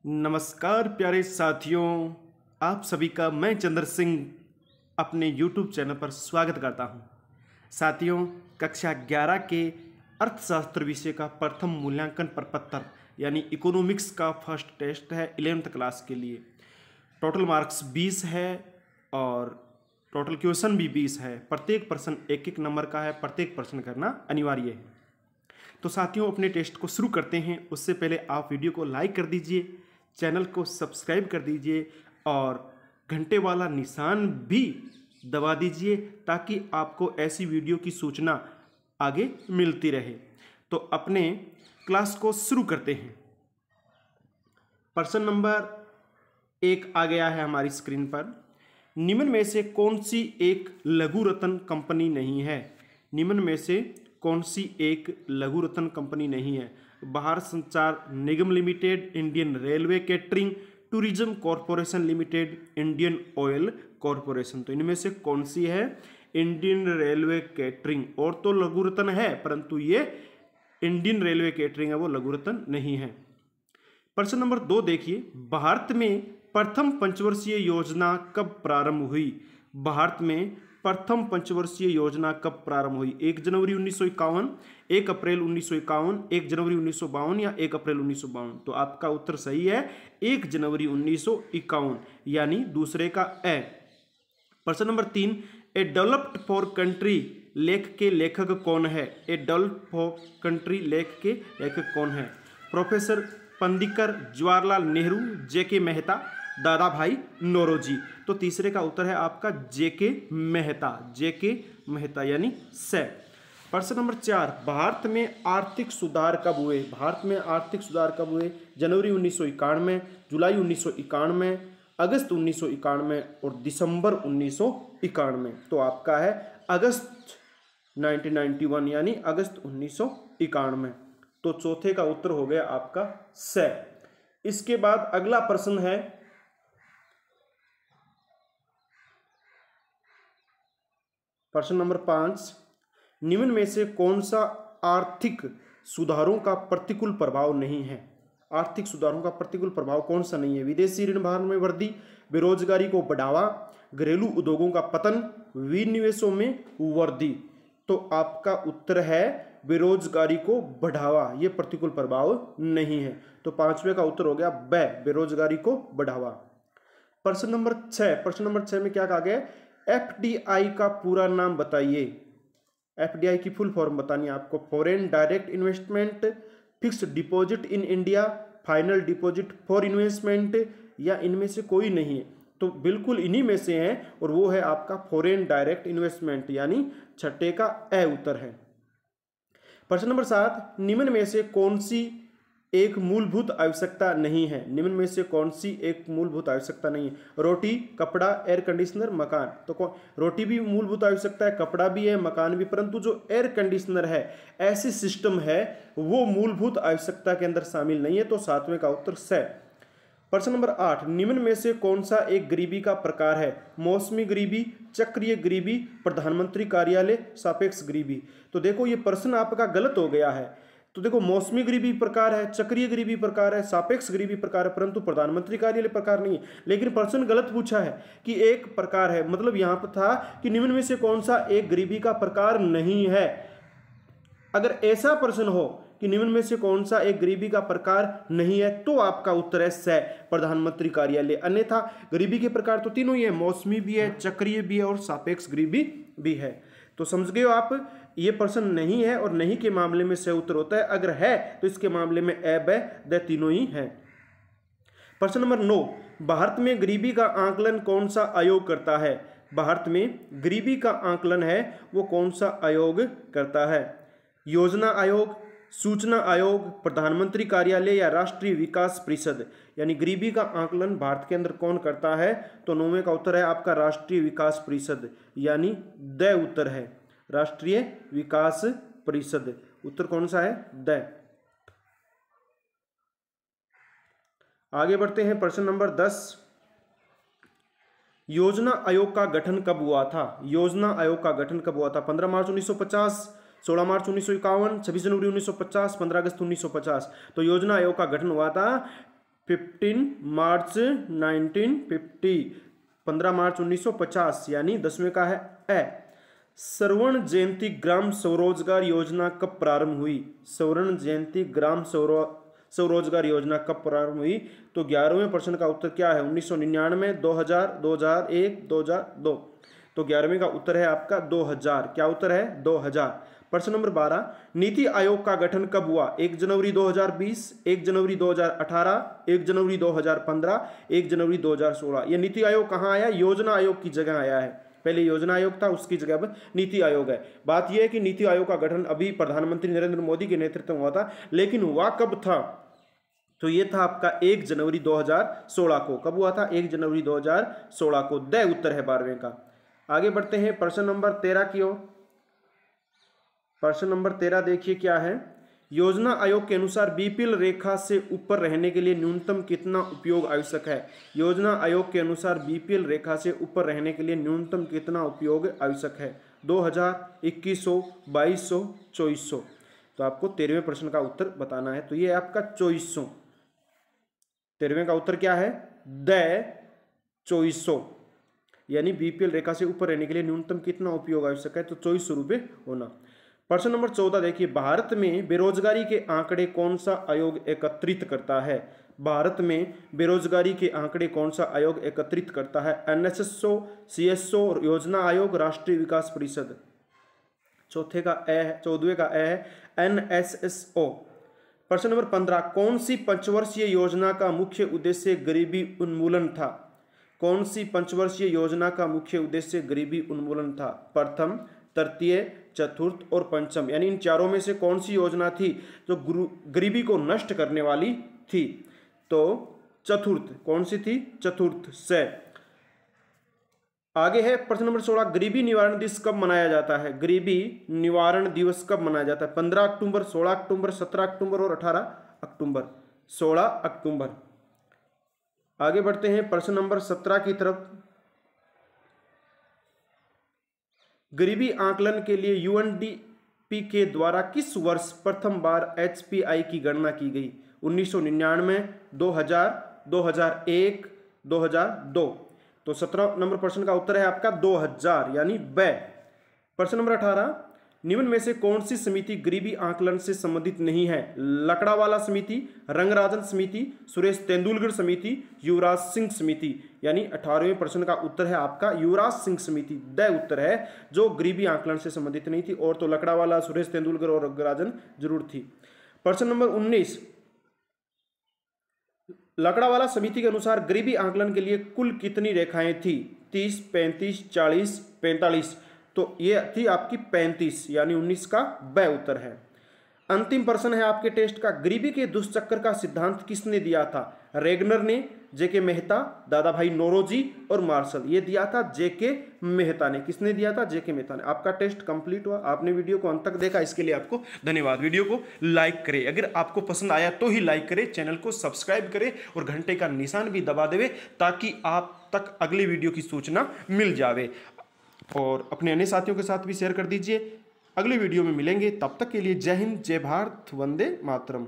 नमस्कार प्यारे साथियों, आप सभी का मैं चंद्र सिंह अपने YouTube चैनल पर स्वागत करता हूं। साथियों, कक्षा 11 के अर्थशास्त्र विषय का प्रथम मूल्यांकन प्रपत्र यानी इकोनॉमिक्स का फर्स्ट टेस्ट है 11th क्लास के लिए। टोटल मार्क्स 20 है और टोटल क्वेश्चन भी 20 है। प्रत्येक प्रश्न एक एक नंबर का है, प्रत्येक प्रश्न करना अनिवार्य है। तो साथियों, अपने टेस्ट को शुरू करते हैं। उससे पहले आप वीडियो को लाइक कर दीजिए, चैनल को सब्सक्राइब कर दीजिए और घंटे वाला निशान भी दबा दीजिए ताकि आपको ऐसी वीडियो की सूचना आगे मिलती रहे। तो अपने क्लास को शुरू करते हैं। प्रश्न नंबर 1 आ गया है हमारी स्क्रीन पर। निम्न में से कौन सी एक लघु रत्न कंपनी नहीं है? निम्न में से कौन सी एक लघु रत्न कंपनी नहीं है? Bharat Sanchar Nigam Limited, Indian Railway Catering, Tourism Corporation Limited, Indian Oil Corporation. तो इनमें से कौन सी है? Indian Railway Catering. और तो लघु रत्न है, परंतु ये इंडियन रेलवे कैटरिंग है, वो लघु रत्न नहीं है। प्रश्न नंबर 2 देखिए। भारत में प्रथम पंचवर्षीय योजना कब प्रारंभ हुई? भारत में प्रथम पंचवर्षीय योजना कब प्रारंभ हुई? 1 जनवरी 1951, 1 अप्रैल 1951, 1 जनवरी 1952 या 1 अप्रैल 1952? तो आपका उत्तर सही है 1 जनवरी 1951, यानी दूसरे का ए। प्रश्न number 3। A developed for country लेख के लेखक कौन है? ए डेवलप्ड फॉर कंट्री लेख के लेखक कौन है? प्रोफेसर पंडितकर, जवाहरलाल नेहरू, जेके मेहता, दादा भाई नौरोजी। तो तीसरे का उत्तर है आपका जेके मेहता, जेके मेहता यानी से। प्रश्न नंबर 4। भारत में आर्थिक सुधार कब हुए? भारत में आर्थिक सुधार कब हुए? जनवरी 1991, जुलाई 1991, अगस्त 1991 और दिसंबर 1991। तो आपका है अगस्त 1991 यानी अगस्त 1991। तो चौथे का उत्तर हो गया आपका से। इसके बाद अगला प्रश्न है प्रश्न नंबर 5। निम्न में से कौन सा आर्थिक सुधारों का प्रतिकूल प्रभाव नहीं है? आर्थिक सुधारों का प्रतिकूल प्रभाव कौन सा नहीं है? विदेशी ऋण भार में वृद्धि, बेरोजगारी को बढ़ावा, घरेलू उद्योगों का पतन, विनिवेशों में वृद्धि। तो आपका उत्तर है बेरोजगारी को बढ़ावा, ये प्रतिकूल प्रभाव नहीं है। तो पांचवे का उत्तर हो गया ब, बेरोजगारी को बढ़ावा। प्रश्न नंबर 6। प्रश्न नंबर 6 में क्या कहा गया? एफडीआई का पूरा नाम बताइए। एफडीआई की फुल फॉर्म बतानी है आपको। Foreign direct investment, fixed deposit in India, final deposit for investment, या इनमें से कोई नहीं है? तो बिल्कुल इन्हीं में से है और वो है आपका फॉरेन डायरेक्ट इन्वेस्टमेंट, यानी छठे का ए उत्तर है। प्रश्न नंबर 7। निम्न में से कौन सी एक मूलभूत आवश्यकता नहीं है? निम्न में से कौन सी एक मूलभूत आवश्यकता नहीं है? रोटी, कपड़ा, एयर कंडीशनर, मकान। तो रोटी भी मूलभूत आवश्यकता है, कपड़ा भी है, मकान भी, परंतु जो एयर कंडीशनर है, ऐसी सिस्टम है, वो मूलभूत आवश्यकता के अंदर शामिल नहीं है। तो सातवें का उत्तर से। प्रश्न नंबर 8। निम्न में से कौन सा एक गरीबी का प्रकार है? मौसमी गरीबी, चक्रीय गरीबी, प्रधानमंत्री कार्यालय, सापेक्ष गरीबी। तो देखो ये प्रश्न आपका गलत हो गया है। तो देखो मौसमी गरीबी प्रकार है, चक्रीय गरीबी प्रकार है, सापेक्ष गरीबी प्रकार है, परंतु प्रधानमंत्री कार्यालय प्रकार नहीं है। लेकिन प्रश्न गलत पूछा है कि एक प्रकार है, मतलब यहां पर था कि निम्न में से कौन सा एक गरीबी का प्रकार नहीं है। अगर ऐसा प्रश्न हो कि निम्न में से कौन सा एक गरीबी का प्रकार नहीं है, तो आपका उत्तर है से, प्रधानमंत्री कार्यालय। अन्यथा गरीबी के प्रकार तो तीनों ही है, मौसमी भी है, चक्रीय भी है और सापेक्ष गरीबी भी है। तो समझ गए हो आप? ये प्रश्न नहीं है और नहीं के मामले में से उत्तर होता है। अगर है तो इसके मामले में ए, ब, द तीनों ही है। प्रश्न नंबर 9। भारत में गरीबी का आकलन कौन सा आयोग करता है? भारत में गरीबी का आकलन है वो कौन सा आयोग करता है? योजना आयोग, सूचना आयोग, प्रधानमंत्री कार्यालय या राष्ट्रीय विकास परिषद। यानी गरीबी का आकलन भारत के अंदर कौन करता है? तो 9वें का उत्तर है आपका राष्ट्रीय विकास परिषद, यानी द उत्तर है राष्ट्रीय विकास परिषद। उत्तर कौन सा है? द। आगे बढ़ते हैं। प्रश्न नंबर 10। योजना आयोग का गठन कब हुआ था? योजना आयोग का गठन कब हुआ था? 15 मार्च 1950, 16 मार्च 1951, 26 जनवरी 1950, 15 अगस्त 1950। तो योजना आयोग का गठन हुआ था 15 मार्च 1950, 15 मार्च 1950, यानी 10वें का है ए। स्वर्ण जयंती ग्राम स्वरोजगार योजना कब प्रारंभ हुई? स्वर्ण जयंती ग्राम स्वरोजगार योजना कब प्रारंभ हुई? तो 11वें प्रश्न का उत्तर क्या है? 1999, 2000, 2001, 2002। तो 11वें का उत्तर है आपका 2000। क्या उत्तर है? 2000। प्रश्न नंबर 12, नीति आयोग का गठन कब हुआ? 1 जनवरी 2020, 1 जनवरी 2018, 1 जनवरी 2015, 1 जनवरी 2016। यह नीति आयोग कहाँ आया? योजना आयोग की जगह आया है। पहले योजना आयोग था, उसकी जगह पर नीति आयोग है। बात यह है कि नीति आयोग का गठन अभी प्रधानमंत्री नरेंद्र मोदी के नेतृत्व में हुआ था, लेकिन हुआ कब था? तो ये था आपका 1 जनवरी 2016 को। कब हुआ था? 1 जनवरी 2016 को। द उत्तर है 12वें का। आगे बढ़ते हैं प्रश्न नंबर 13 की ओर। प्रश्न नंबर 13 देखिए क्या है? योजना आयोग के अनुसार बीपीएल रेखा से ऊपर रहने के लिए न्यूनतम कितना उपयोग आवश्यक है? योजना आयोग के अनुसार बीपीएल रेखा से ऊपर रहने के लिए न्यूनतम कितना उपयोग आवश्यक है? 2000, 2100, 2200, 2400। तो आपको 13वें प्रश्न का उत्तर बताना है। तो ये आपका 2400। 13वें का उत्तर क्या है? द 2400, यानी बीपीएल रेखा से ऊपर रहने के लिए न्यूनतम कितना उपयोग आवश्यक है? तो 2400 रुपये होना। प्रश्न नंबर 14 देखिए, भारत में बेरोजगारी के आंकड़े कौन सा आयोग एकत्रित करता है? भारत में बेरोजगारी के आंकड़े कौन सा आयोग एकत्रित करता है? एनएसएसओ, सीएसओ, योजना आयोग, राष्ट्रीय विकास परिषद। चौथे का ए है, 14वें का ए है एनएसएसओ। प्रश्न नंबर 15, कौन सी पंचवर्षीय योजना का मुख्य उद्देश्य गरीबी उन्मूलन था? कौन सी पंचवर्षीय योजना का मुख्य उद्देश्य गरीबी उन्मूलन था? प्रथम, तृतीय, चतुर्थ और पंचम, यानी इन चारों में से कौन सी योजना थी जो गरीबी को नष्ट करने वाली थी? तो चतुर्थ। कौन सी थी? चतुर्थ से। आगे है प्रश्न नंबर 16, गरीबी निवारण दिवस कब मनाया जाता है? गरीबी निवारण दिवस कब मनाया जाता है? 15 अक्टूबर, 16 अक्टूबर, 17 अक्टूबर और 18 अक्टूबर। 16 अक्टूबर। आगे बढ़ते हैं प्रश्न नंबर 17 की तरफ। गरीबी आकलन के लिए यूएनडीपी के द्वारा किस वर्ष प्रथम बार एचपीआई की गणना की गई? 1999, 2000, 2001, 2002। तो 17 नंबर प्रश्न का उत्तर है आपका 2000, यानी ब। प्रश्न नंबर 18, निम्न में से कौन सी समिति गरीबी आकलन से संबंधित नहीं है? लकड़ावाला समिति, रंगराजन समिति, सुरेश तेंदुलकर समिति, युवराज सिंह समिति। यानी 18वें प्रश्न का उत्तर है आपका युवराज सिंह समिति। द उत्तर है, जो गरीबी आकलन से संबंधित नहीं थी। और तो लकड़ावाला, सुरेश तेंदुलकर और रंगराजन जरूर थी। प्रश्न नंबर 19, लकड़ावाला समिति के अनुसार गरीबी आकलन के लिए कुल कितनी रेखाएं थी? 30, 35, 40, 45। तो ये थी आपकी 35, यानी 19 का ब उत्तर है। अंतिम प्रश्न है आपके टेस्ट का, गरीबी के दुष्चक्र का सिद्धांत किसने दिया था? रेगनर ने, जेके मेहता, दादा भाई नौरोजी और मार्शल। ये दिया था जेके मेहता ने। किसने दिया था? जेके मेहता ने। आपका टेस्ट कंप्लीट हुआ। आपने वीडियो को अंत तक देखा, इसके लिए आपको धन्यवाद। वीडियो को लाइक करें, अगर आपको पसंद आया तो ही लाइक करें, चैनल को सब्सक्राइब करें और घंटे का निशान भी दबा देवे, ताकि आप तक अगली वीडियो की सूचना मिल जावे। और अपने अन्य साथियों के साथ भी शेयर कर दीजिए। अगली वीडियो में मिलेंगे, तब तक के लिए जय हिंद, जय भारत, वंदे मातरम।